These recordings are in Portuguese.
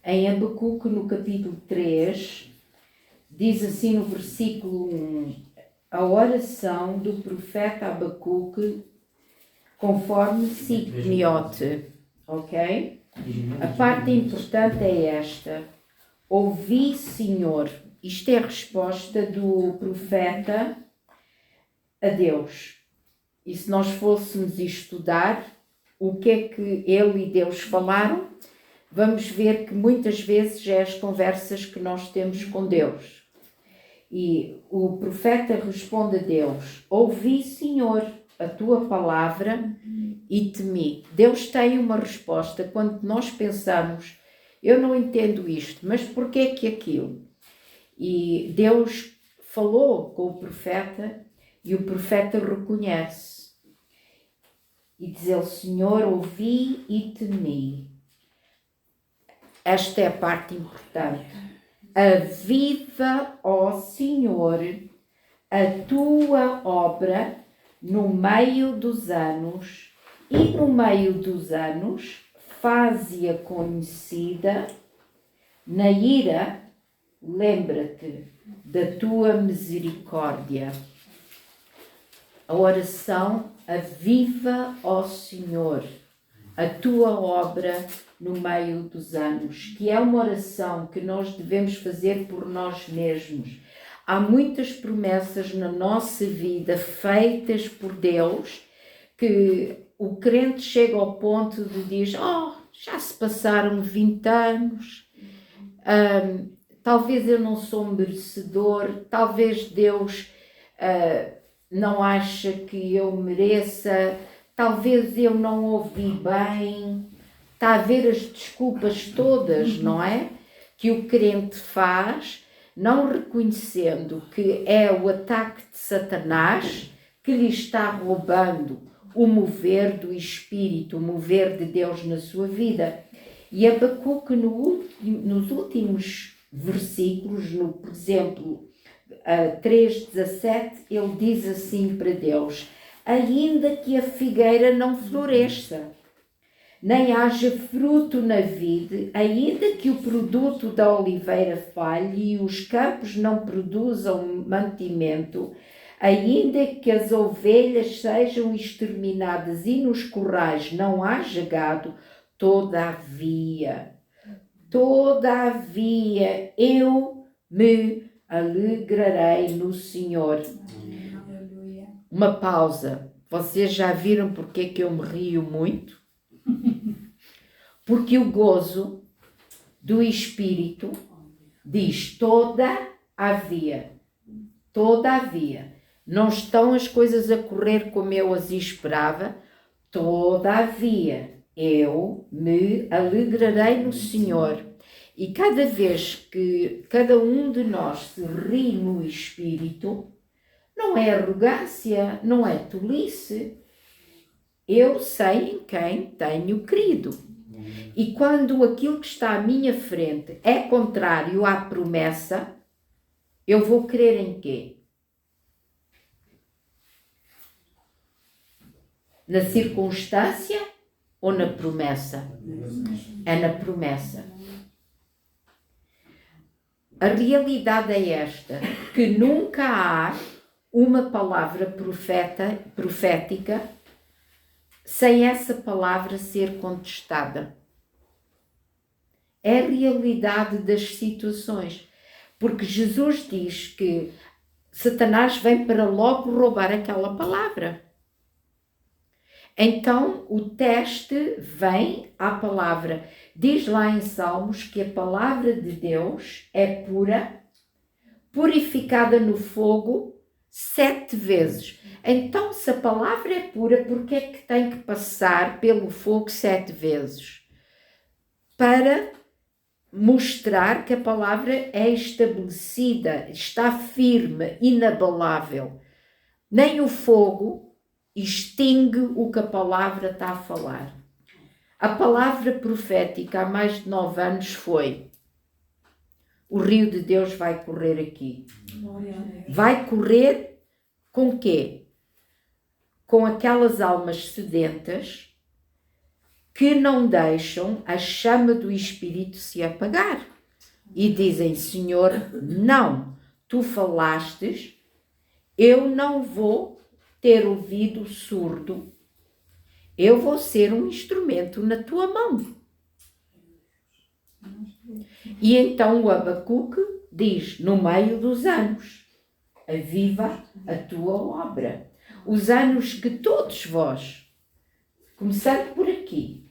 Em Abacuque, no capítulo 3, diz assim no versículo 1, a oração do profeta Abacuque conforme Siquemiote, ok? A parte importante é esta. Ouvi, Senhor. Isto é a resposta do profeta a Deus. E se nós fôssemos estudar o que é que ele e Deus falaram, vamos ver que muitas vezes é as conversas que nós temos com Deus. E o profeta responde a Deus: ouvi, Senhor, a tua palavra e temi. Deus tem uma resposta quando nós pensamos: eu não entendo isto, mas porquê é que aquilo? E Deus falou com o profeta e o profeta reconhece. E diz ele: Senhor, ouvi e temi. Esta é a parte importante. Aviva, ó Senhor, a tua obra no meio dos anos, e no meio dos anos faze-a conhecida. Na ira, lembra-te da tua misericórdia. A oração: aviva, ó Senhor, a tua obra no meio dos anos, que é uma oração que nós devemos fazer por nós mesmos. Há muitas promessas na nossa vida feitas por Deus que o crente chega ao ponto de dizer: já se passaram 20 anos, talvez eu não sou merecedor, talvez Deus não acha que eu mereça, talvez eu não ouvi bem. Está a ver as desculpas todas, não é? Que o crente faz, não reconhecendo que é o ataque de Satanás que lhe está roubando o mover do Espírito, o mover de Deus na sua vida. E Abacuque, nos últimos versículos, por exemplo, 3:17, ele diz assim para Deus: ainda que a figueira não floresça, nem haja fruto na vide, ainda que o produto da oliveira falhe e os campos não produzam mantimento, ainda que as ovelhas sejam exterminadas e nos currais não haja gado, todavia eu me alegrarei no Senhor. Uma pausa. Vocês já viram porque é que eu me rio muito? Porque o gozo do Espírito diz: todavia, não estão as coisas a correr como eu as esperava, todavia eu me alegrarei no Senhor. E cada vez que cada um de nós se ri no Espírito, não é arrogância, não é tolice. Eu sei em quem tenho crido. E quando aquilo que está à minha frente é contrário à promessa, eu vou crer em quê? Na circunstância ou na promessa? É na promessa. A realidade é esta, que nunca há uma palavra profética sem essa palavra ser contestada. É a realidade das situações. Porque Jesus diz que Satanás vem para logo roubar aquela palavra. Então o teste vem à palavra. Diz lá em Salmos que a palavra de Deus é pura, purificada no fogo 7 vezes. Então, se a palavra é pura, por que é que tem que passar pelo fogo 7 vezes? Para mostrar que a palavra é estabelecida, está firme, inabalável. Nem o fogo extingue o que a palavra está a falar. A palavra profética há mais de 9 anos foi: o rio de Deus vai correr aqui. Vai correr com quê? Com aquelas almas sedentas que não deixam a chama do Espírito se apagar. E dizem, Senhor, não, tu falastes, eu não vou ter ouvido surdo, eu vou ser um instrumento na tua mão. E então o Abacuque diz, no meio dos anos, aviva a tua obra. Os anos que todos vós, começando por aqui,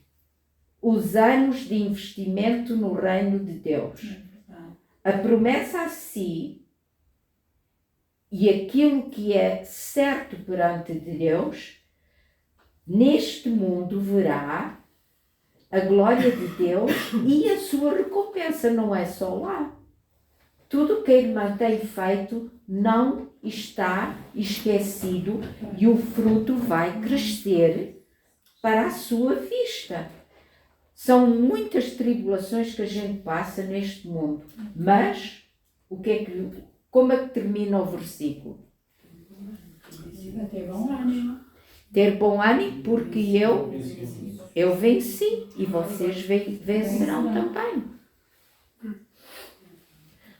os anos de investimento no reino de Deus, a promessa a si e aquilo que é certo perante Deus, neste mundo verá a glória de Deus e a sua recompensa, não é só lá. Tudo o que a irmã tem feito não está esquecido e o fruto vai crescer para a sua vista. São muitas tribulações que a gente passa neste mundo, mas como é que termina o versículo? Ter bom ânimo. Ter bom ânimo, porque eu venci e vocês vencerão também.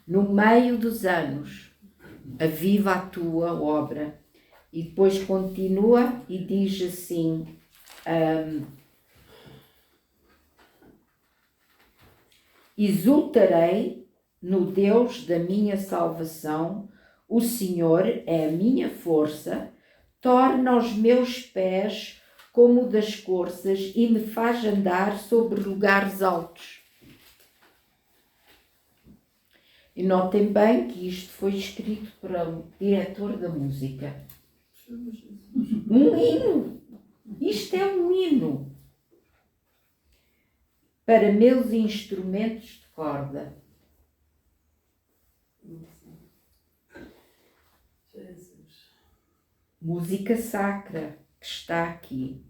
No meio dos anos, aviva a tua obra. E depois continua e diz assim, exultarei no Deus da minha salvação, o Senhor é a minha força, torna os meus pés como das corças e me faz andar sobre lugares altos. E notem bem que isto foi escrito para o diretor da música. Um hino. Isto é um hino para meus instrumentos de corda. Música sacra que está aqui.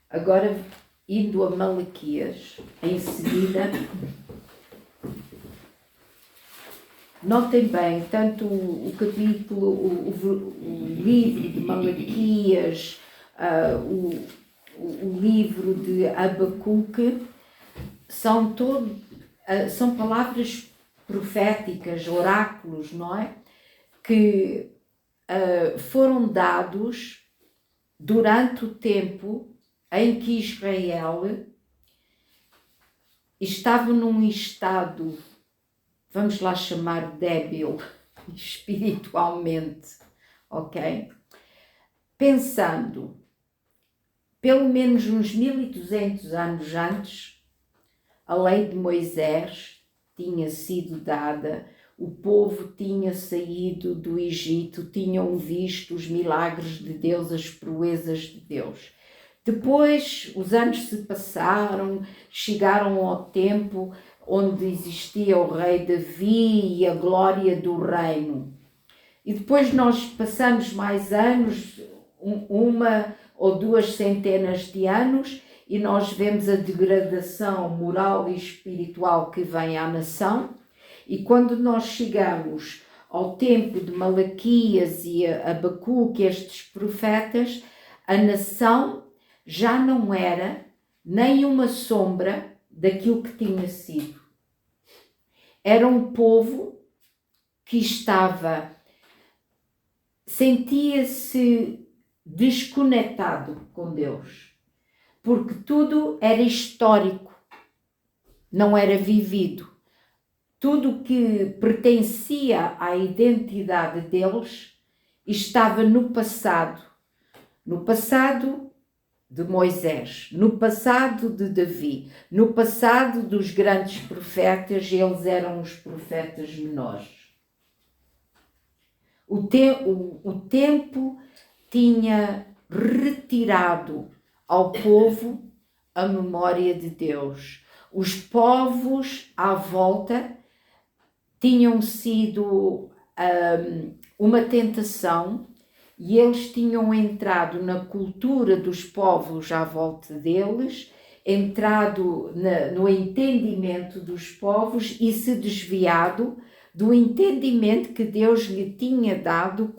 Agora, indo a Malaquias, em seguida, notem bem, tanto o capítulo, o livro de Malaquias, o livro de Abacuque, são palavras proféticas, oráculos, não é? Que foram dados durante o tempo em que Israel estava num estado, vamos lá chamar débil, espiritualmente, ok? Pensando, pelo menos uns 1200 anos antes, a lei de Moisés tinha sido dada, o povo tinha saído do Egito, tinham visto os milagres de Deus, as proezas de Deus. Depois, os anos se passaram, chegaram ao tempo onde existia o rei Davi e a glória do reino. E depois nós passamos mais anos, uma ou duas centenas de anos, e nós vemos a degradação moral e espiritual que vem à nação. E quando nós chegamos ao tempo de Malaquias e Abacuque, estes profetas, a nação já não era nem uma sombra daquilo que tinha sido. Era um povo que sentia-se desconectado com Deus, porque tudo era histórico, não era vivido. Tudo que pertencia à identidade deles estava no passado de Moisés, no passado de Davi, no passado dos grandes profetas, eles eram os profetas menores. O tempo tinha retirado ao povo a memória de Deus. Os povos à volta tinham sido uma tentação e eles tinham entrado na cultura dos povos à volta deles, entrado no entendimento dos povos e se desviado do entendimento que Deus lhe tinha dado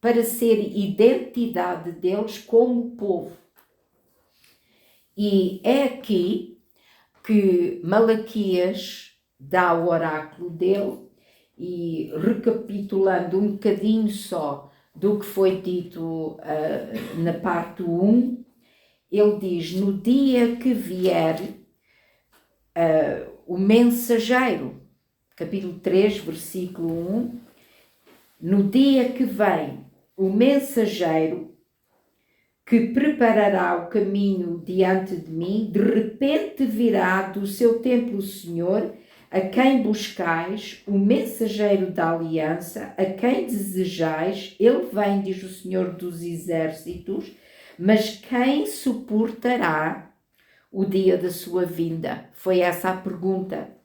para ser identidade deles como povo. E é aqui que Malaquias dá o oráculo dele e, recapitulando um bocadinho só do que foi dito na parte 1, ele diz: no dia que vier o mensageiro, capítulo 3, versículo 1, no dia que vem o mensageiro que preparará o caminho diante de mim, de repente virá do seu templo o Senhor, a quem buscais, o mensageiro da aliança, a quem desejais, ele vem, diz o Senhor dos exércitos, mas quem suportará o dia da sua vinda? Foi essa a pergunta.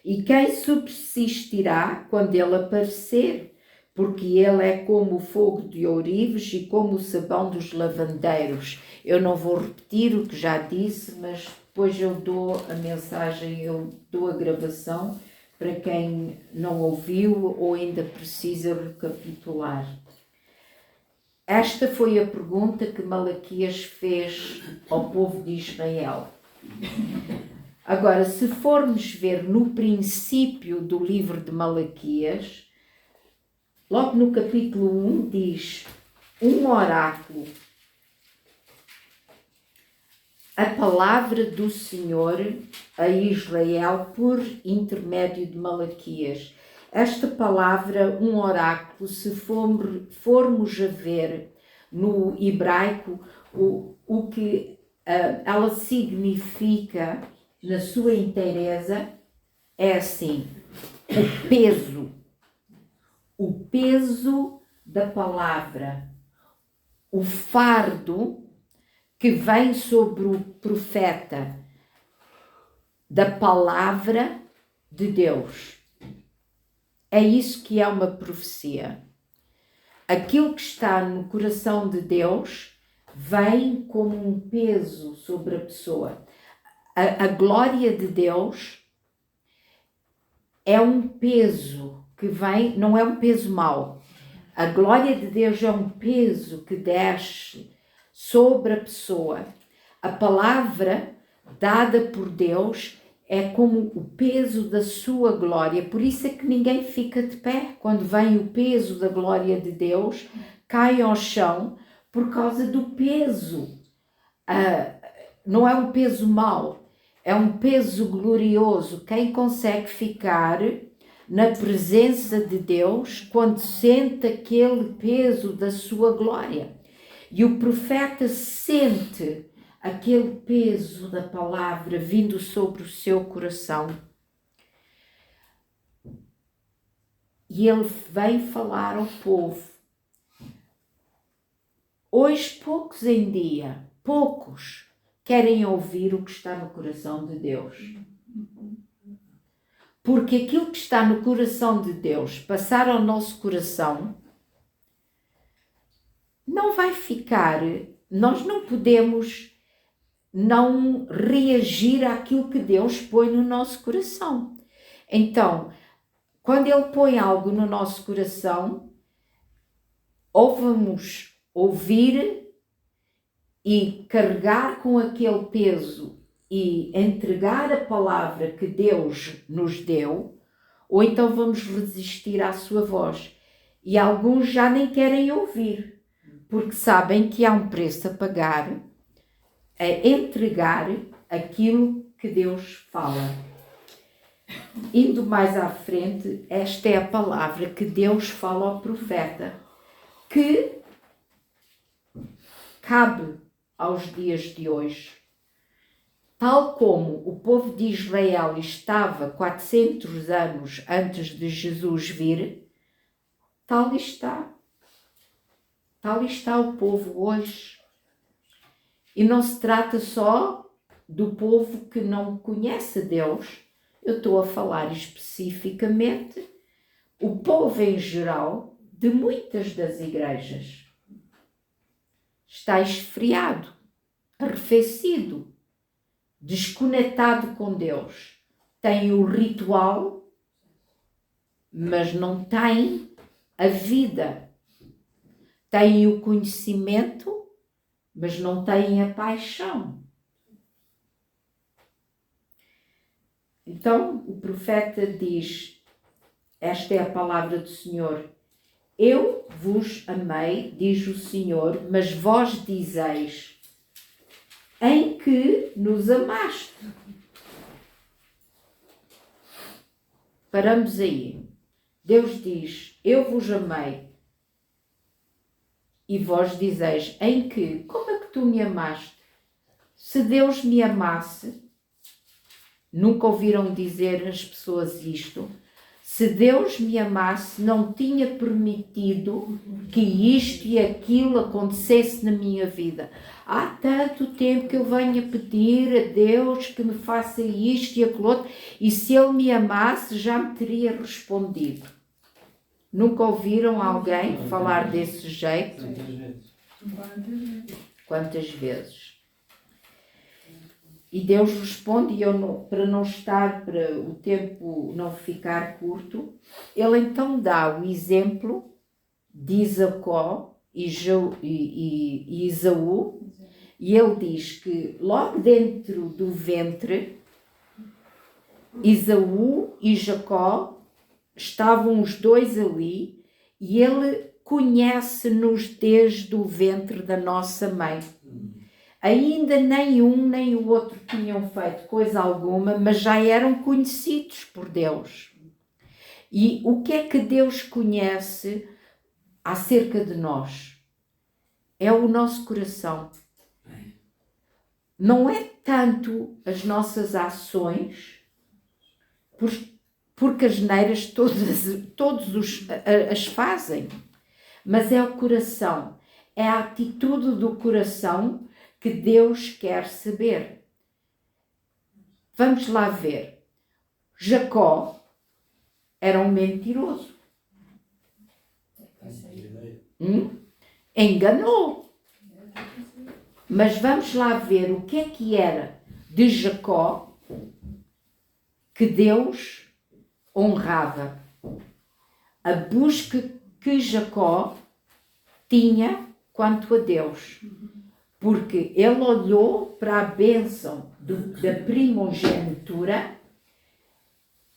E quem subsistirá quando ele aparecer? Porque ele é como o fogo de ourives e como o sabão dos lavandeiros. Eu não vou repetir o que já disse, mas depois eu dou a mensagem, eu dou a gravação para quem não ouviu ou ainda precisa recapitular. Esta foi a pergunta que Malaquias fez ao povo de Israel. Agora, se formos ver no princípio do livro de Malaquias, logo no capítulo 1 diz um oráculo, a palavra do Senhor a Israel por intermédio de Malaquias. Esta palavra, um oráculo, se formos a ver no hebraico, o que ela significa na sua inteireza é assim: o peso da palavra, o fardo que vem sobre o profeta da palavra de Deus. É isso que é uma profecia. Aquilo que está no coração de Deus vem como um peso sobre a pessoa. A glória de Deus é um peso que vem, não é um peso mau. A glória de Deus é um peso que desce sobre a pessoa. A palavra dada por Deus é como o peso da sua glória. Por isso é que ninguém fica de pé quando vem o peso da glória de Deus, cai ao chão por causa do peso. Não é um peso mau, é um peso glorioso. Quem consegue ficar na presença de Deus quando sente aquele peso da sua glória? E o profeta sente aquele peso da palavra vindo sobre o seu coração. E ele vem falar ao povo. Hoje, poucos em dia, poucos querem ouvir o que está no coração de Deus. Porque aquilo que está no coração de Deus, passar ao nosso coração, não vai ficar. Nós não podemos não reagir àquilo que Deus põe no nosso coração. Então, quando Ele põe algo no nosso coração, ou vamos ouvir e carregar com aquele peso e entregar a palavra que Deus nos deu, ou então vamos resistir à sua voz. E alguns já nem querem ouvir, porque sabem que há um preço a pagar, a entregar aquilo que Deus fala. Indo mais à frente, esta é a palavra que Deus fala ao profeta, que cabe aos dias de hoje. Tal como o povo de Israel estava 400 anos antes de Jesus vir, tal está o povo hoje. E não se trata só do povo que não conhece Deus. Eu estou a falar especificamente o povo em geral de muitas das igrejas. Está esfriado, arrefecido, desconectado com Deus. Tem o ritual, mas não tem a vida. Tem o conhecimento, mas não têm a paixão. Então o profeta diz, esta é a palavra do Senhor: eu vos amei, diz o Senhor, mas vós dizeis, em que nos amaste? Paramos aí. Deus diz, eu vos amei, e vós dizeis, em que? Como é que tu me amaste? Se Deus me amasse, nunca ouviram dizer as pessoas isto, se Deus me amasse, não tinha permitido que isto e aquilo acontecesse na minha vida. Há tanto tempo que eu venho a pedir a Deus que me faça isto e aquilo outro, e se Ele me amasse, já me teria respondido. Nunca ouviram alguém falar desse jeito? Quantas vezes? E Deus responde, e eu para não estar, para o tempo não ficar curto, Ele então dá o exemplo de Jacó e Esaú, e Ele diz que logo dentro do ventre, Esaú e Jacó estavam os dois ali, e Ele conhece-nos desde o ventre da nossa mãe. Ainda nem um nem o outro tinham feito coisa alguma, mas já eram conhecidos por Deus. E o que é que Deus conhece acerca de nós? É o nosso coração. Não é tanto as nossas ações, porque as neiras todos as fazem, mas é o coração, é a atitude do coração que Deus quer saber. Vamos lá ver. Jacó era um mentiroso. Enganou. Mas vamos lá ver o que era de Jacó que Deus honrava. A busca que Jacó tinha quanto a Deus. Porque ele olhou para a bênção da primogenitura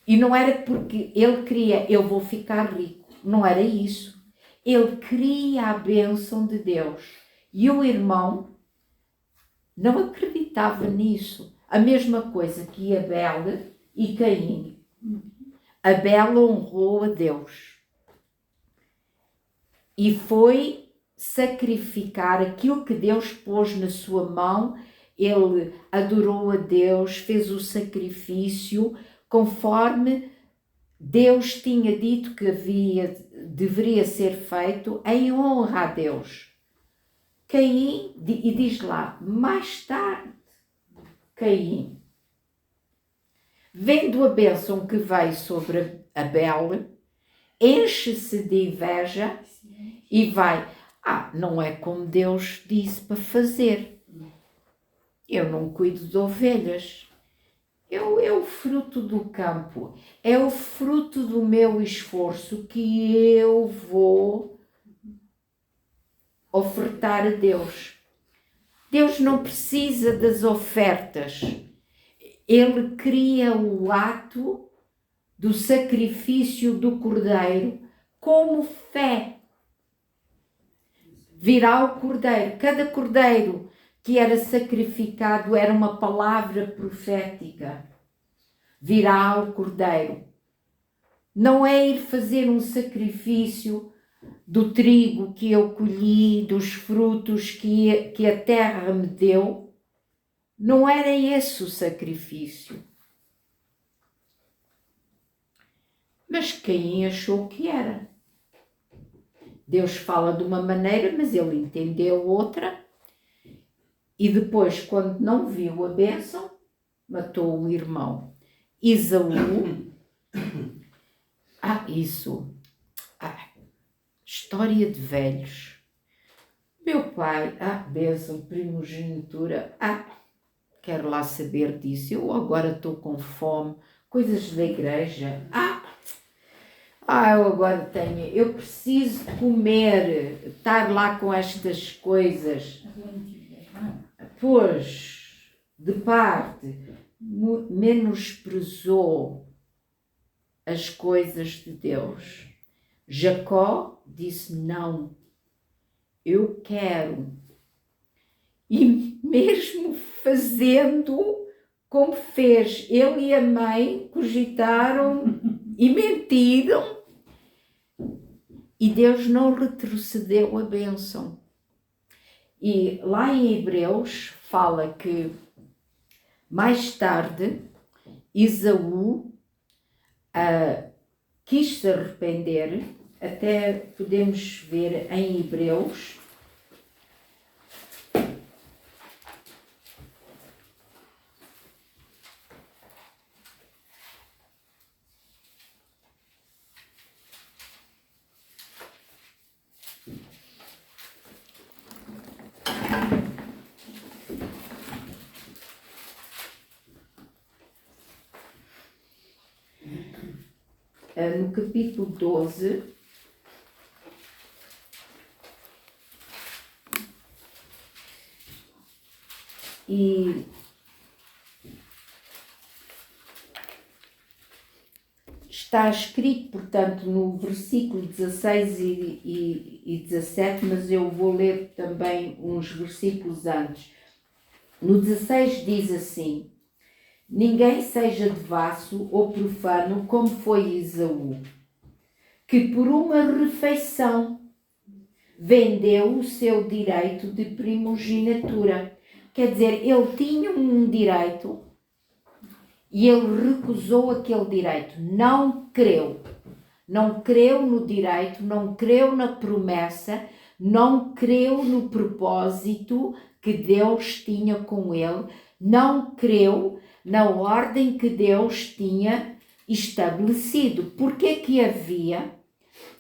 e não era porque ele queria, eu vou ficar rico. Não era isso. Ele queria a bênção de Deus. E o irmão não acreditava nisso. A mesma coisa que Abel e Caim. Abel honrou a Deus e foi sacrificar aquilo que Deus pôs na sua mão. Ele adorou a Deus, fez o sacrifício conforme Deus tinha dito que deveria ser feito em honra a Deus. Caim, e diz lá, mais tarde, Caim, vendo a bênção que veio sobre Abel, enche-se de inveja e vai, não é como Deus disse para fazer. Eu não cuido de ovelhas. É o fruto do campo. É o fruto do meu esforço que eu vou ofertar a Deus. Deus não precisa das ofertas. Ele cria o ato do sacrifício do cordeiro como fé. Virá o cordeiro. Cada cordeiro que era sacrificado era uma palavra profética. Virá o cordeiro. Não é ir fazer um sacrifício do trigo que eu colhi, dos frutos que a terra me deu. Não era esse o sacrifício. Mas Caim achou que era. Deus fala de uma maneira, mas ele entendeu outra. E depois, quando não viu a bênção, matou o irmão. Esaú, história de velhos. Meu pai, bênção, primogenitura, quero lá saber disso. Eu agora estou com fome, coisas da igreja. eu preciso comer, estar lá com estas coisas. pôs de parte, menosprezou as coisas de Deus. Jacó disse: não, eu quero. E mesmo fazendo como fez, ele e a mãe cogitaram e mentiram, e Deus não retrocedeu a bênção. E lá em Hebreus fala que mais tarde Esaú quis se arrepender, até podemos ver em Hebreus. No capítulo 12, e está escrito, portanto, no versículo 16 e 17, mas eu vou ler também uns versículos antes. No 16 diz assim: ninguém seja devasso ou profano como foi Esaú, que por uma refeição vendeu o seu direito de primogenitura. Quer dizer, ele tinha um direito e ele recusou aquele direito. Não creu. Não creu no direito, não creu na promessa, não creu no propósito que Deus tinha com ele, não creu na ordem que Deus tinha estabelecido. Porque que havia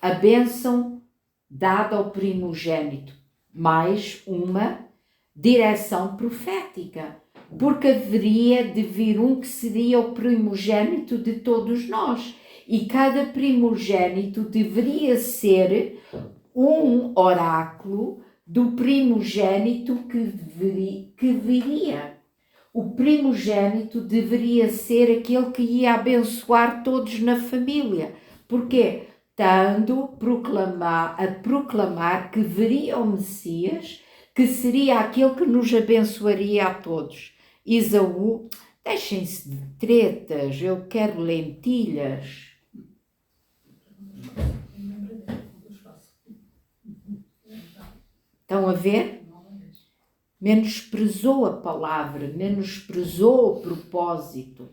a bênção dada ao primogênito? Mais uma direção profética. Porque haveria de vir um que seria o primogênito de todos nós. E cada primogênito deveria ser um oráculo do primogênito que viria. O primogênito deveria ser aquele que ia abençoar todos na família. Porquê? Estando a proclamar que viria o Messias, que seria aquele que nos abençoaria a todos. Esaú, deixem-se de tretas, eu quero lentilhas. Estão a ver? Menosprezou a palavra, menosprezou o propósito.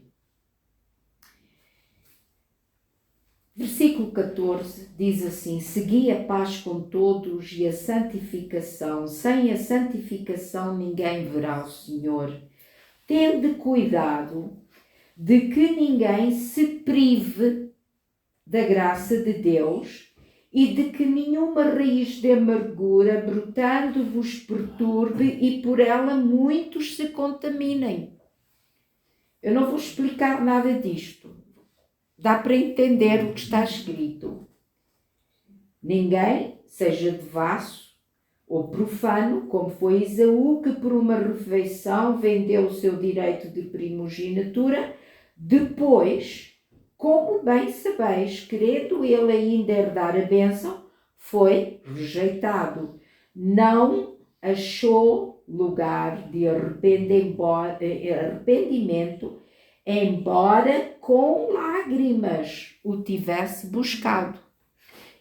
Versículo 14 diz assim: segui a paz com todos e a santificação. Sem a santificação ninguém verá o Senhor. Tende cuidado de que ninguém se prive da graça de Deus e de que nenhuma raiz de amargura brotando vos perturbe e por ela muitos se contaminem. Eu não vou explicar nada disto. Dá para entender o que está escrito. Ninguém seja devasso ou profano, como foi Esaú, que por uma refeição vendeu o seu direito de primogenitura, depois, como bem sabeis, querendo ele ainda herdar a bênção, foi rejeitado. Não achou lugar de arrependimento, embora com lágrimas o tivesse buscado.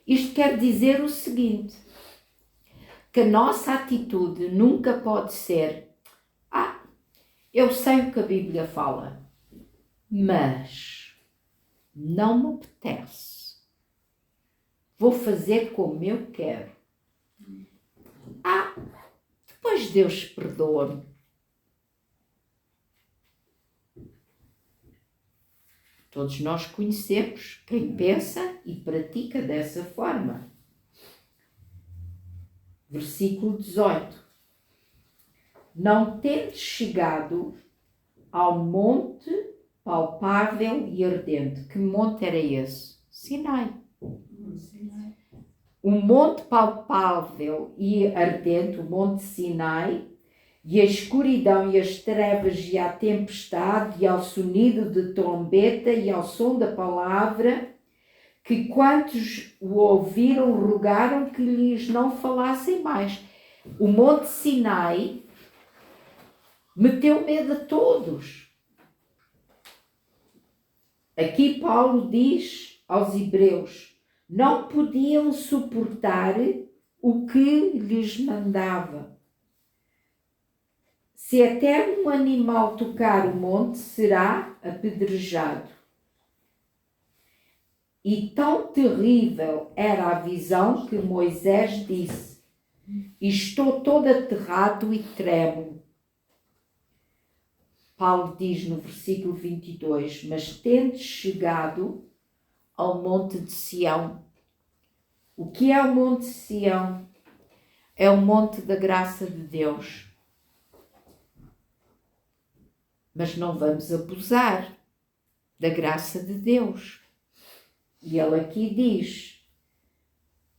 Isto quer dizer o seguinte, que a nossa atitude nunca pode ser: eu sei o que a Bíblia fala, mas não me apetece. Vou fazer como eu quero. Depois Deus perdoa-me. Todos nós conhecemos quem pensa e pratica dessa forma. Versículo 18. Não tendes chegado ao monte palpável e ardente. Que monte era esse? Sinai. O monte palpável e ardente, o monte Sinai, e a escuridão e as trevas e a tempestade e ao sonido de trombeta e ao som da palavra, que quantos o ouviram rogaram que lhes não falassem mais. O Monte Sinai meteu medo a todos. Aqui Paulo diz aos hebreus, não podiam suportar o que lhes mandava. Se até um animal tocar o monte, será apedrejado. E tão terrível era a visão que Moisés disse, estou todo aterrado e tremo. Paulo diz no versículo 22, mas tendes chegado ao monte de Sião. O que é o monte de Sião? É o monte da graça de Deus. Mas não vamos abusar da graça de Deus. E ele aqui diz,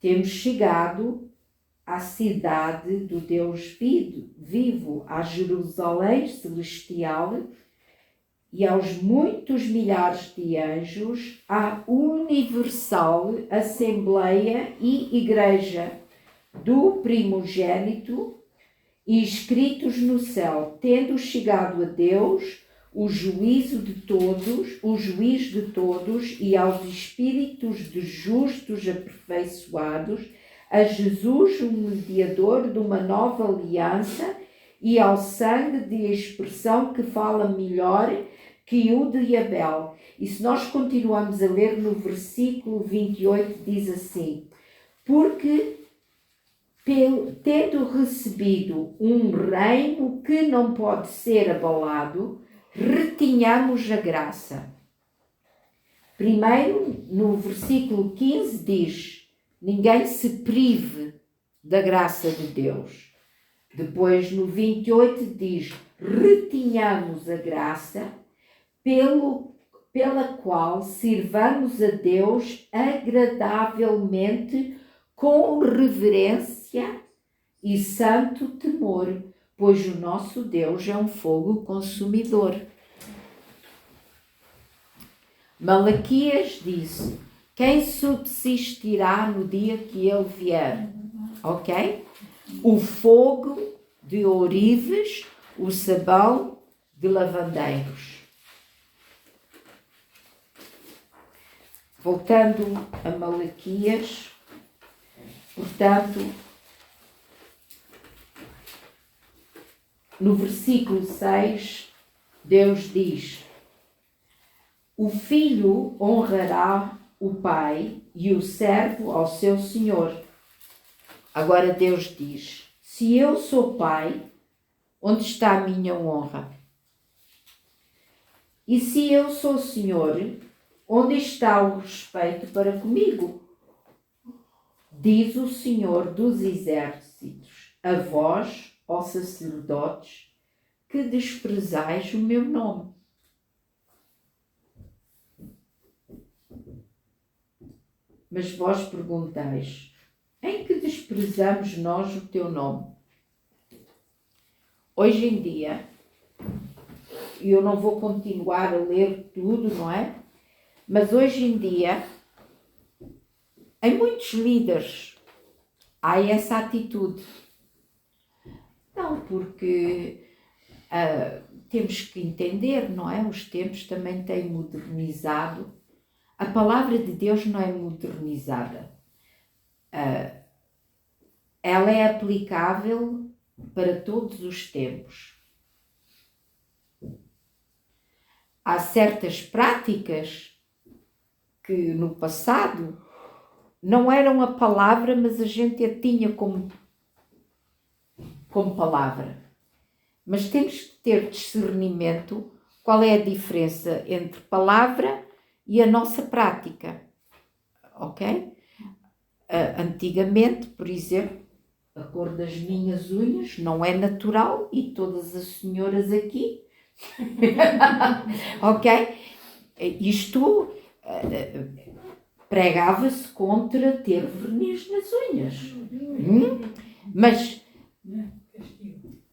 temos chegado à cidade do Deus vivo, à Jerusalém celestial e aos muitos milhares de anjos, à universal Assembleia e Igreja do primogênito e escritos no céu, tendo chegado a Deus, o juiz de todos e aos espíritos de justos aperfeiçoados, a Jesus, o mediador de uma nova aliança, e ao sangue de expressão que fala melhor que o de Abel. E se nós continuamos a ler no versículo 28, diz assim, porque tendo recebido um reino que não pode ser abalado, retinhamos a graça. Primeiro, no versículo 15 diz, ninguém se prive da graça de Deus. Depois, no 28 diz, retinhamos a graça pela qual sirvamos a Deus agradavelmente com reverência e santo temor, pois o nosso Deus é um fogo consumidor. Malaquias disse, quem subsistirá no dia que ele vier? Ok? O fogo de ourives, o sabão de lavandeiros. Voltando a Malaquias, portanto, no versículo 6, Deus diz, o filho honrará o pai e o servo ao seu senhor. Agora Deus diz, se eu sou pai, onde está a minha honra? E se eu sou senhor, onde está o respeito para comigo? Diz o Senhor dos exércitos, a vós, ó sacerdotes, que desprezais o meu nome. Mas vós perguntais, em que desprezamos nós o teu nome? Hoje em dia, e eu não vou continuar a ler tudo, não é? Mas hoje em dia, em muitos líderes, há essa atitude. Não, porque temos que entender, não é? Os tempos também têm modernizado. A palavra de Deus não é modernizada. Ela é aplicável para todos os tempos. Há certas práticas que no passado não eram a palavra, mas a gente a tinha como palavra. Mas temos que ter discernimento qual é a diferença entre palavra e a nossa prática. Ok? Antigamente, por exemplo, a cor das minhas unhas não é natural e todas as senhoras aqui, ok? Isto pregava-se contra ter verniz nas unhas. Mas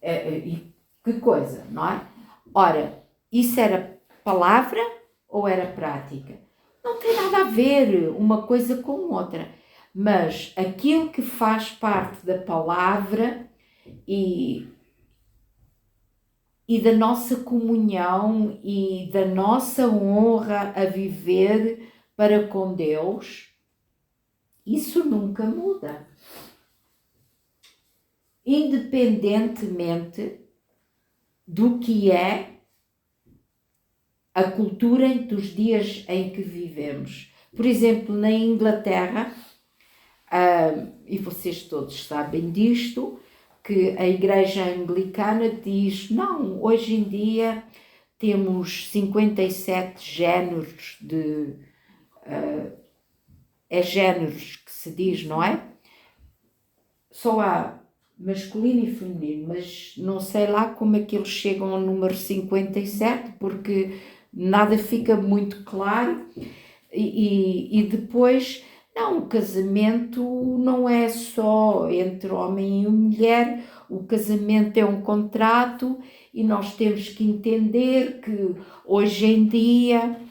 E que coisa, não é? Ora, isso era palavra ou era prática? Não tem nada a ver uma coisa com outra, mas aquilo que faz parte da palavra e da nossa comunhão e da nossa honra a viver para com Deus, isso nunca muda. Independentemente do que é a cultura dos dias em que vivemos. Por exemplo, na Inglaterra, e vocês todos sabem disto, que a Igreja Anglicana diz, não, hoje em dia temos 57 géneros de... é géneros que se diz, não é? Só há masculino e feminino, mas não sei lá como é que eles chegam ao número 57, porque nada fica muito claro. E depois, não, o casamento não é só entre homem e mulher, o casamento é um contrato e nós temos que entender que hoje em dia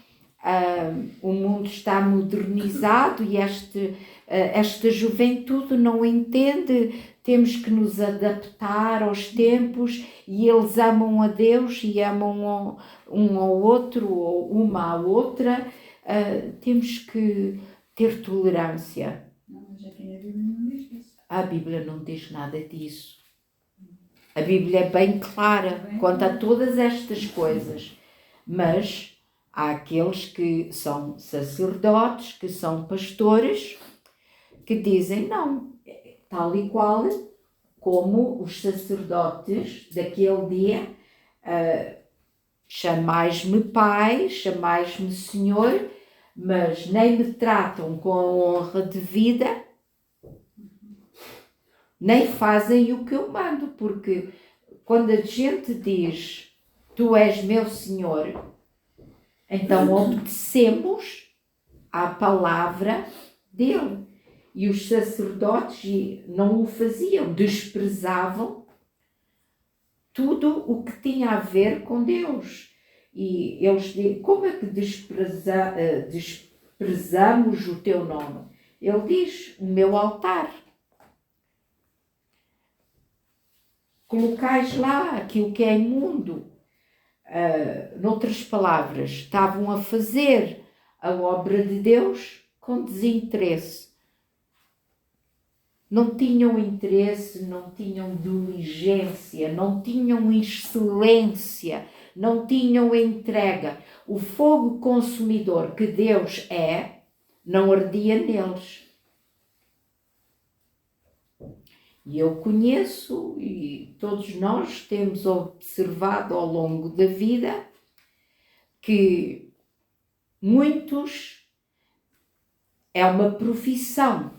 o mundo está modernizado e esta juventude não entende, temos que nos adaptar aos tempos e eles amam a Deus e amam um ao outro ou uma à outra, temos que ter tolerância. Não, mas aqui na Bíblia não diz isso. A Bíblia não diz nada disso. A Bíblia é bem clara quanto a todas estas coisas, mas há aqueles que são sacerdotes, que são pastores, que dizem não, tal e qual como os sacerdotes daquele dia, chamais-me Pai, chamais-me Senhor, mas nem me tratam com a honra devida, nem fazem o que eu mando, porque quando a gente diz tu és meu Senhor, então obedecemos à palavra dele. E os sacerdotes não o faziam, desprezavam tudo o que tinha a ver com Deus. E eles dizem, como é que desprezamos o teu nome? Ele diz, o meu altar. Colocais lá aquilo que é imundo. Noutras palavras, estavam a fazer a obra de Deus com desinteresse. Não tinham interesse, não tinham diligência, não tinham excelência, não tinham entrega. O fogo consumidor que Deus é, não ardia neles. E eu conheço, e todos nós temos observado ao longo da vida, que muitos é uma profissão,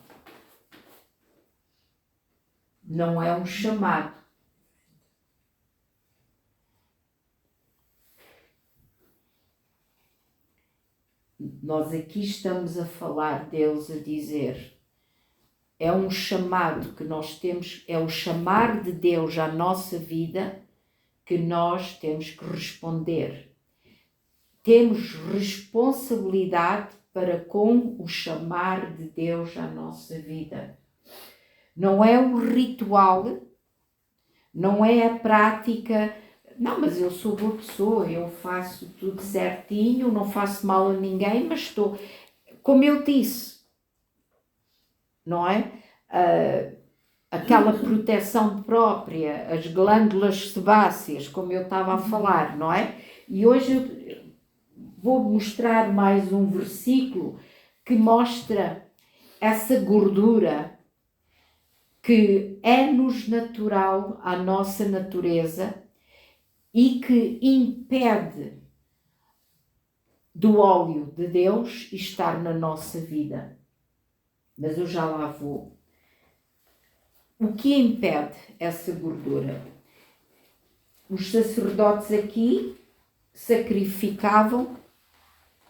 não é um chamado. Nós aqui estamos a falar deles, a dizer, é um chamado que nós temos, é o chamar de Deus à nossa vida que nós temos que responder. Temos responsabilidade para com o chamar de Deus à nossa vida. Não é o ritual, não é a prática, não, mas eu sou boa pessoa, eu faço tudo certinho, não faço mal a ninguém, mas estou, como eu disse, não é? Aquela proteção própria, as glândulas sebáceas, como eu estava a falar, não é? E hoje eu vou mostrar mais um versículo que mostra essa gordura que é-nos natural à nossa natureza e que impede do óleo de Deus estar na nossa vida. Mas eu já lá vou. O que impede essa gordura? Os sacerdotes aqui sacrificavam.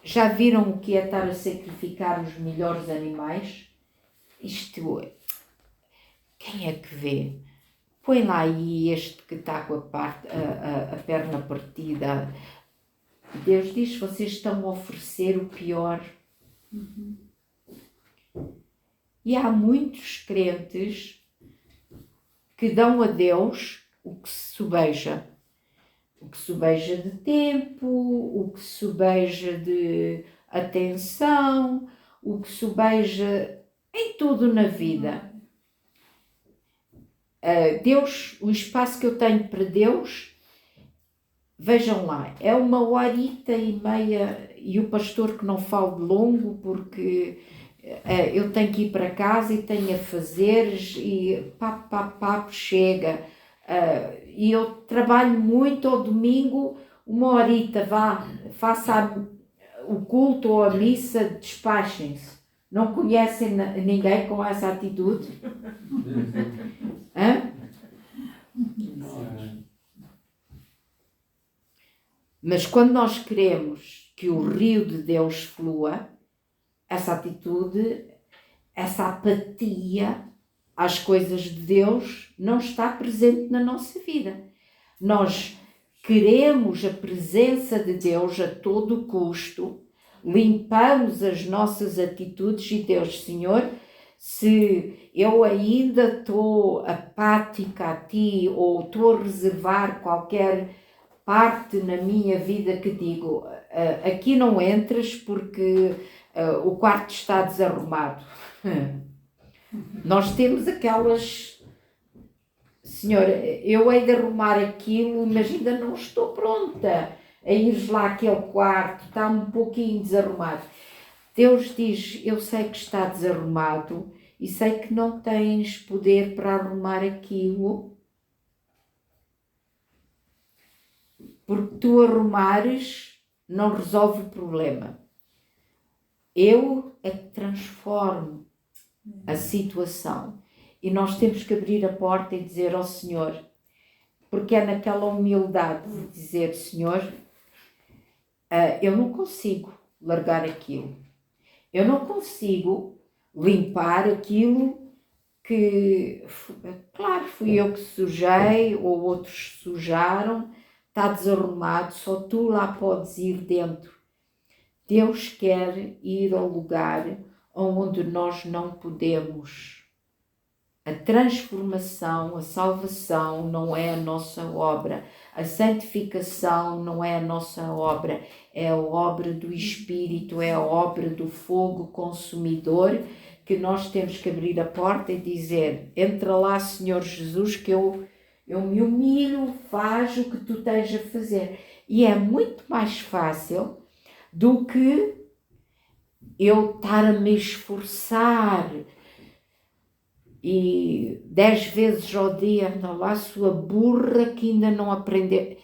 Já viram o que é estar a sacrificar os melhores animais? Isto é, quem é que vê? Põe lá aí este que está com a perna partida. Deus diz, vocês estão a oferecer o pior. E há muitos crentes que dão a Deus o que se sobeja. O que sobeja de tempo, o que sobeja de atenção, o que sobeja em tudo na vida. Deus, o espaço que eu tenho para Deus, vejam lá, é 1h30 e o pastor que não fala de longo porque eu tenho que ir para casa e tenho afazeres e papo, chega. E eu trabalho muito ao domingo, 1h, vá, faça o culto ou a missa, despachem-se. Não conhecem ninguém com essa atitude? Hã? Mas quando nós queremos que o rio de Deus flua, essa atitude, essa apatia às coisas de Deus não está presente na nossa vida. Nós queremos a presença de Deus a todo custo, limpamos as nossas atitudes e Deus, Senhor, se eu ainda estou apática a Ti ou estou a reservar qualquer parte na minha vida que digo, aqui não entras porque o quarto está desarrumado. Nós temos aquelas... Senhor, eu hei de arrumar aquilo, mas ainda não estou pronta a ir lá àquele quarto, está um pouquinho desarrumado. Deus diz, eu sei que está desarrumado e sei que não tens poder para arrumar aquilo, porque tu arrumares não resolve o problema. Eu é que transformo a situação. E nós temos que abrir a porta e dizer ao Senhor, porque é naquela humildade de dizer, Senhor, eu não consigo largar aquilo. Eu não consigo limpar aquilo que, claro, fui eu que sujei ou outros sujaram, está desarrumado, só tu lá podes ir dentro. Deus quer ir ao lugar onde nós não podemos. A transformação, a salvação não é a nossa obra. A santificação não é a nossa obra. É a obra do Espírito, é a obra do fogo consumidor que nós temos que abrir a porta e dizer, entra lá, Senhor Jesus, que eu me humilho, faz o que tu tens a fazer. E é muito mais fácil do que eu estar a me esforçar e 10 vezes ao dia anda lá sua burra que ainda não aprendeu.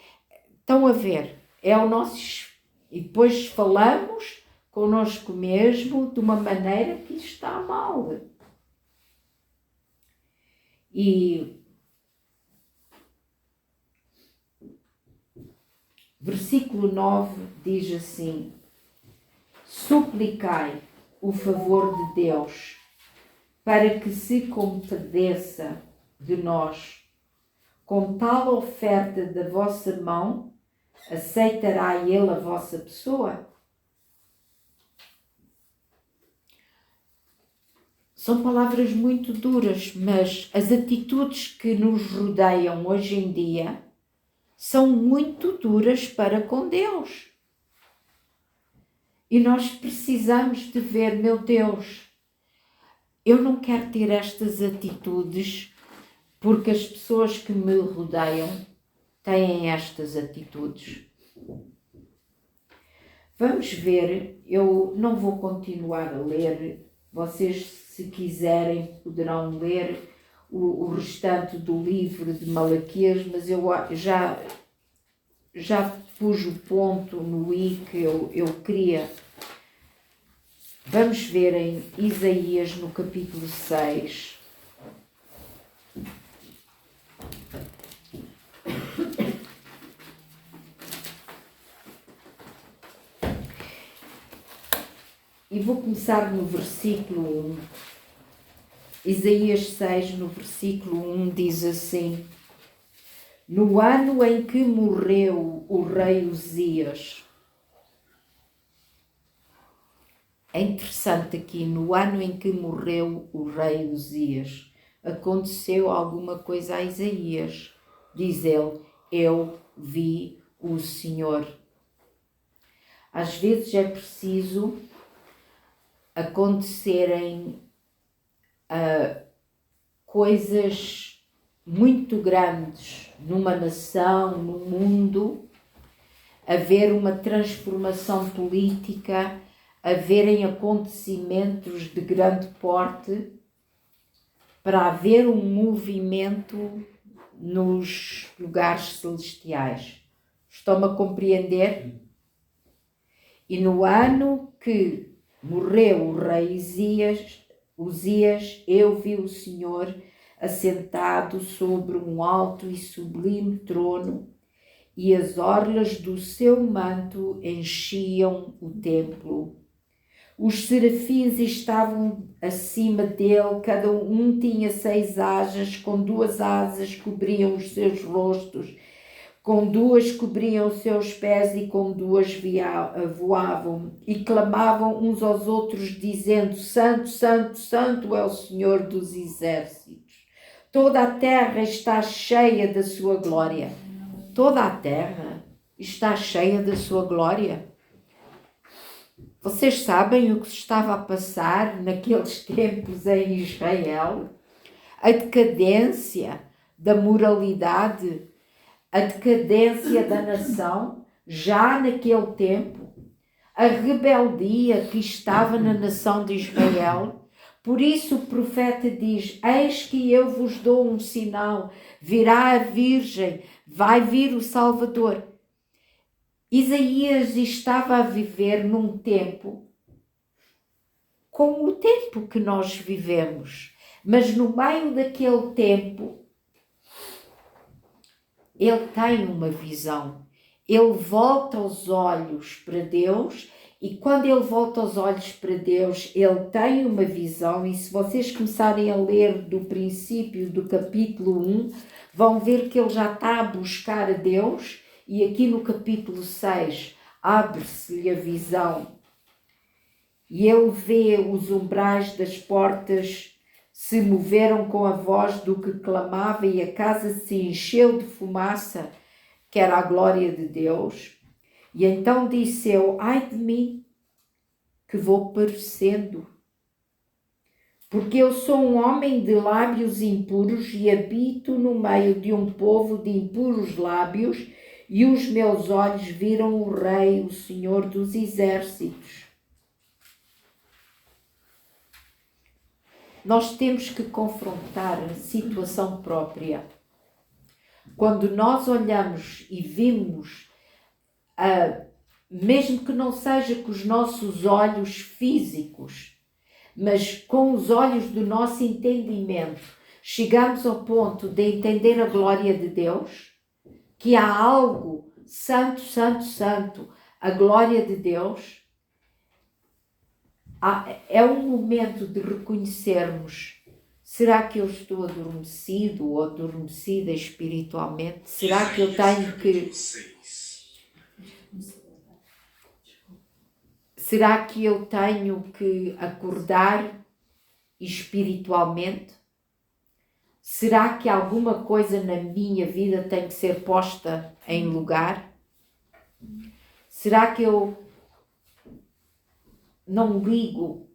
Estão a ver, é o nosso... E depois falamos connosco mesmo de uma maneira que está mal. E versículo 9 diz assim, suplicai o favor de Deus para que se compadeça de nós. Com tal oferta da vossa mão, aceitará Ele a vossa pessoa? São palavras muito duras, mas as atitudes que nos rodeiam hoje em dia são muito duras para com Deus. E nós precisamos de ver, meu Deus, eu não quero ter estas atitudes porque as pessoas que me rodeiam têm estas atitudes. Vamos ver, eu não vou continuar a ler, vocês se quiserem poderão ler o restante do livro de Malaquias, mas eu já pus o ponto no i que eu queria. Vamos ver em Isaías no capítulo 6. E vou começar no versículo 1. Isaías 6, no versículo 1, diz assim: no ano em que morreu o rei Uzias. É interessante aqui, no ano em que morreu o rei Uzias, aconteceu alguma coisa a Isaías. Diz ele: eu vi o Senhor. Às vezes é preciso acontecerem coisas muito grandes numa nação, no mundo, haver uma transformação política, haverem acontecimentos de grande porte, para haver um movimento nos lugares celestiais. Estão-me a compreender? E no ano que morreu o rei Uzias, eu vi o Senhor assentado sobre um alto e sublime trono, e as orlas do seu manto enchiam o templo. Os serafins estavam acima dele, cada um tinha 6 asas, com 2 asas cobriam os seus rostos, com 2 cobriam os seus pés e com 2 voavam, e clamavam uns aos outros, dizendo: Santo, Santo, Santo é o Senhor dos exércitos. Toda a terra está cheia da sua glória. Toda a terra está cheia da sua glória. Vocês sabem o que se estava a passar naqueles tempos em Israel? A decadência da moralidade, a decadência da nação, já naquele tempo, a rebeldia que estava na nação de Israel. Por isso o profeta diz: eis que eu vos dou um sinal, virá a Virgem, vai vir o Salvador. Isaías estava a viver num tempo como o tempo que nós vivemos, mas no meio daquele tempo ele tem uma visão, ele volta os olhos para Deus, e quando ele volta os olhos para Deus, ele tem uma visão, e se vocês começarem a ler do princípio do capítulo 1, vão ver que ele já está a buscar a Deus, e aqui no capítulo 6 abre-se-lhe a visão, e ele vê os umbrais das portas se moveram com a voz do que clamava, e a casa se encheu de fumaça, que era a glória de Deus. E então disse eu: ai de mim, que vou perecendo, porque eu sou um homem de lábios impuros e habito no meio de um povo de impuros lábios, e os meus olhos viram o Rei, o Senhor dos exércitos. Nós temos que confrontar a situação própria. Quando nós olhamos e vimos, mesmo que não seja com os nossos olhos físicos, mas com os olhos do nosso entendimento, chegamos ao ponto de entender a glória de Deus, que há algo santo, santo, santo, a glória de Deus. É um momento de reconhecermos: será que eu estou adormecido ou adormecida espiritualmente? Será que eu tenho que... Será que eu tenho que acordar espiritualmente? Será que alguma coisa na minha vida tem que ser posta em lugar? Será que eu não ligo,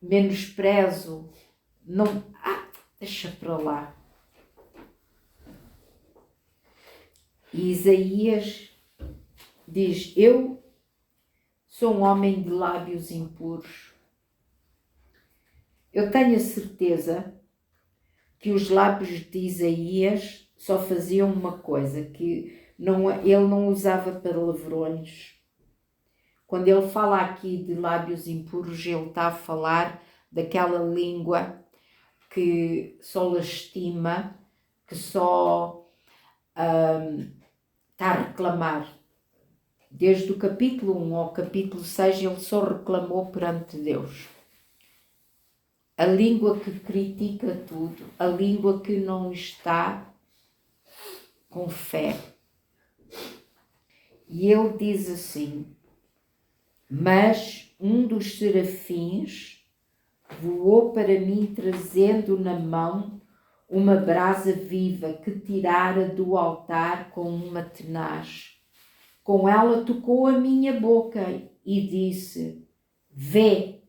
menosprezo, não... deixa para lá. E Isaías diz: eu sou um homem de lábios impuros. Eu tenho a certeza que os lábios de Isaías só faziam uma coisa, que ele não usava palavrões. Quando ele fala aqui de lábios impuros, ele está a falar daquela língua que só lastima, que só está a reclamar. Desde o capítulo 1 ao capítulo 6, ele só reclamou perante Deus. a língua que critica tudo, a língua que não está com fé. E ele diz assim: mas um dos serafins voou para mim trazendo na mão uma brasa viva que tirara do altar com uma tenaz. Com ela tocou a minha boca e disse: vê,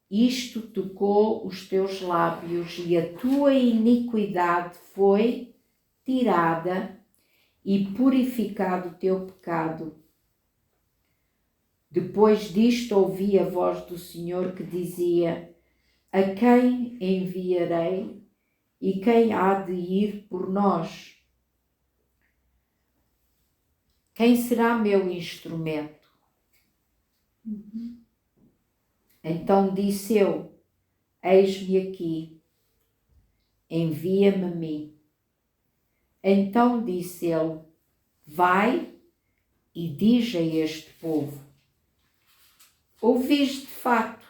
isto tocou os teus lábios e a tua iniquidade foi tirada e purificado o teu pecado. Depois disto ouvi a voz do Senhor que dizia: a quem enviarei e quem há de ir por nós? Quem será meu instrumento? Então disse eu: eis-me aqui, envia-me a mim. Então disse ele: vai e diz a este povo: ouvis de fato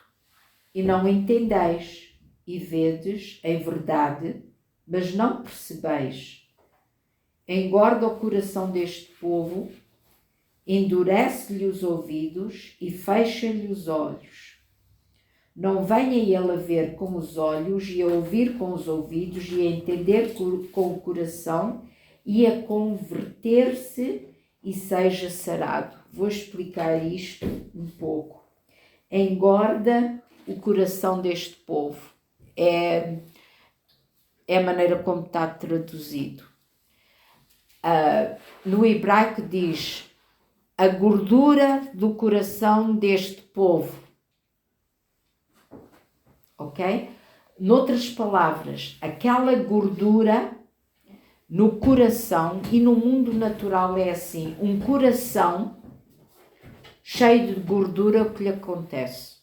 e não entendeis, e vedes em verdade, mas não percebeis. Engorda o coração deste povo, endurece-lhe os ouvidos e fecha-lhe os olhos. Não venha ele a ver com os olhos e a ouvir com os ouvidos e a entender com o coração e a converter-se e seja sarado. Vou explicar isto um pouco. Engorda o coração deste povo. É a maneira como está traduzido. No hebraico diz: a gordura do coração deste povo. Ok? Noutras palavras, aquela gordura no coração, e no mundo natural é assim, um coração cheio de gordura, o que lhe acontece?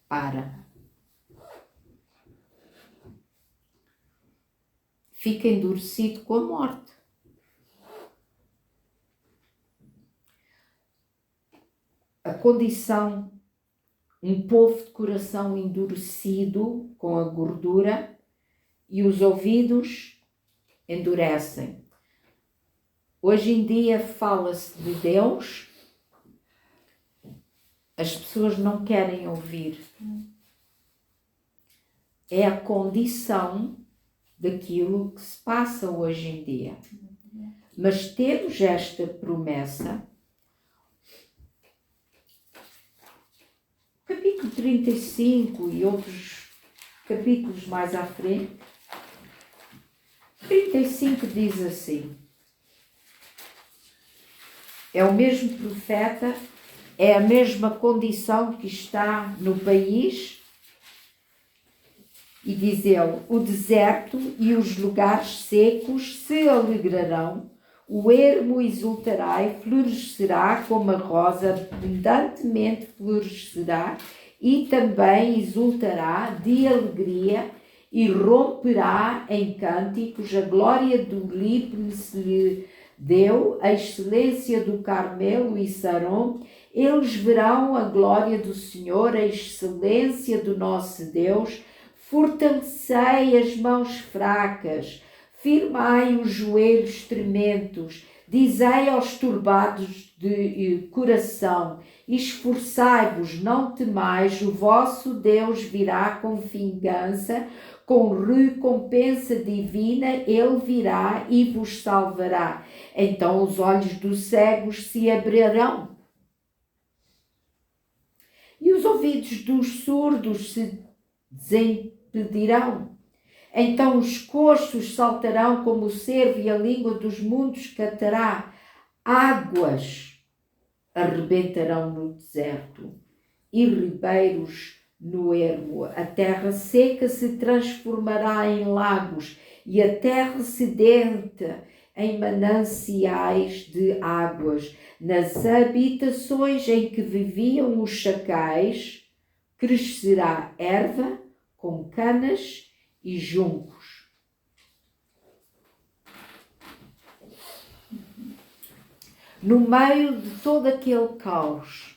Para. Fica endurecido com a morte. A condição, um povo de coração endurecido com a gordura e os ouvidos endurecem. Hoje em dia fala-se de Deus, as pessoas não querem ouvir. É a condição daquilo que se passa hoje em dia. Mas temos esta promessa. Capítulo 35 e outros capítulos mais à frente. 35 diz assim: é o mesmo profeta, é a mesma condição que está no país. E diz ele: o deserto e os lugares secos se alegrarão, o ermo exultará e florescerá como a rosa, abundantemente florescerá e também exultará de alegria e romperá em cânticos. A glória do Líbano se lhe deu, a excelência do Carmelo e Saron. Eles verão a glória do Senhor, a excelência do nosso Deus. Fortalecei as mãos fracas, firmai os joelhos trementos, dizei aos turbados de coração: esforçai-vos, não temais, o vosso Deus virá com vingança, com recompensa divina, ele virá e vos salvará. Então os olhos dos cegos se abrirão e os ouvidos dos surdos se desimpedirão. Então os coxos saltarão como o cervo e a língua dos mundos cantará. Águas arrebentarão no deserto e ribeiros no ermo. A terra seca se transformará em lagos e a terra sedenta em mananciais de águas. Nas habitações em que viviam os chacais crescerá erva com canas e juncos. No meio de todo aquele caos,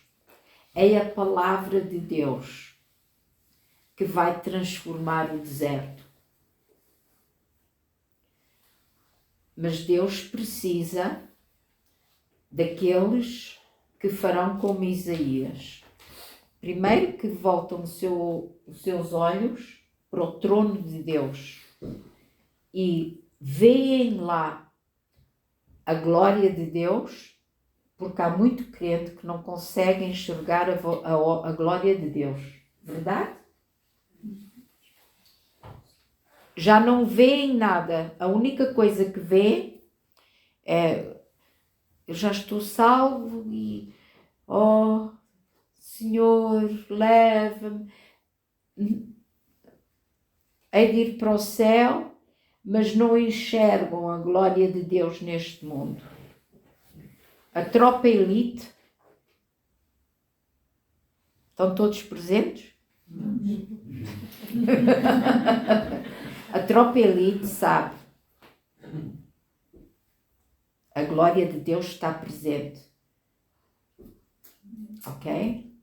é a palavra de Deus que vai transformar o deserto. Mas Deus precisa daqueles que farão como Isaías. Primeiro que voltam os seus olhos para o trono de Deus e veem lá a glória de Deus, porque há muito crente que não consegue enxergar a glória de Deus. Verdade? Já não veem nada. A única coisa que vê é: eu já estou salvo e, oh, Senhor, leva-me. Hei de ir para o céu, mas não enxergam a glória de Deus neste mundo. A tropa elite, estão todos presentes? A tropa elite sabe. A glória de Deus está presente. Ok?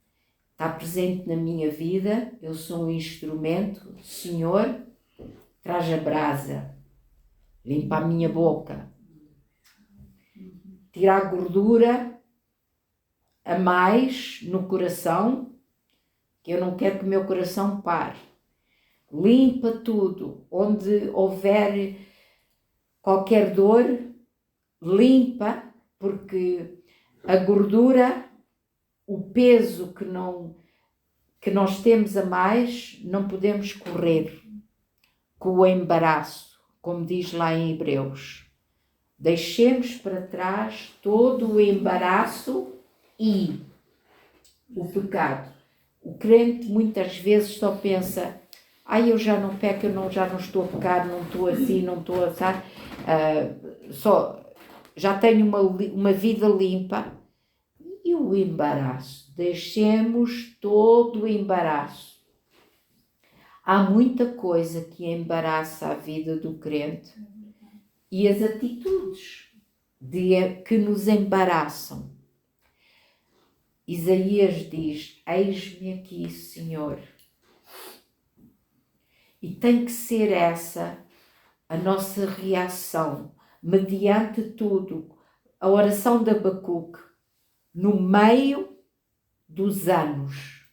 Está presente na minha vida. Eu sou um instrumento. Senhor, traz a brasa. Limpa a minha boca. Tira a gordura a mais no coração, que eu não quero que o meu coração pare. Limpa tudo. Onde houver qualquer dor, limpa, porque a gordura, o peso que nós temos a mais, não podemos correr com o embaraço, como diz lá em Hebreus. Deixemos para trás todo o embaraço e o pecado. O crente muitas vezes só pensa: eu já não peco, já não estou a pecar, não estou assim, não estou a... já tenho uma vida limpa. E o embaraço? Deixemos todo o embaraço. Há muita coisa que embaraça a vida do crente e as atitudes que nos embaraçam. Isaías diz: eis-me aqui, Senhor. E tem que ser essa a nossa reação, mediante tudo. A oração de Abacuque: no meio dos anos,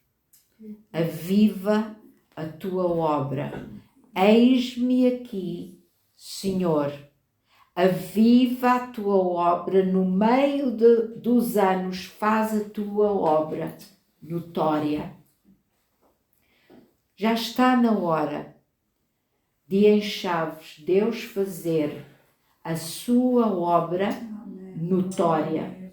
aviva a tua obra. Eis-me aqui, Senhor. Aviva a tua obra no meio dos anos, faz a tua obra notória. Já está na hora de, em Chaves, Deus fazer a sua obra notória.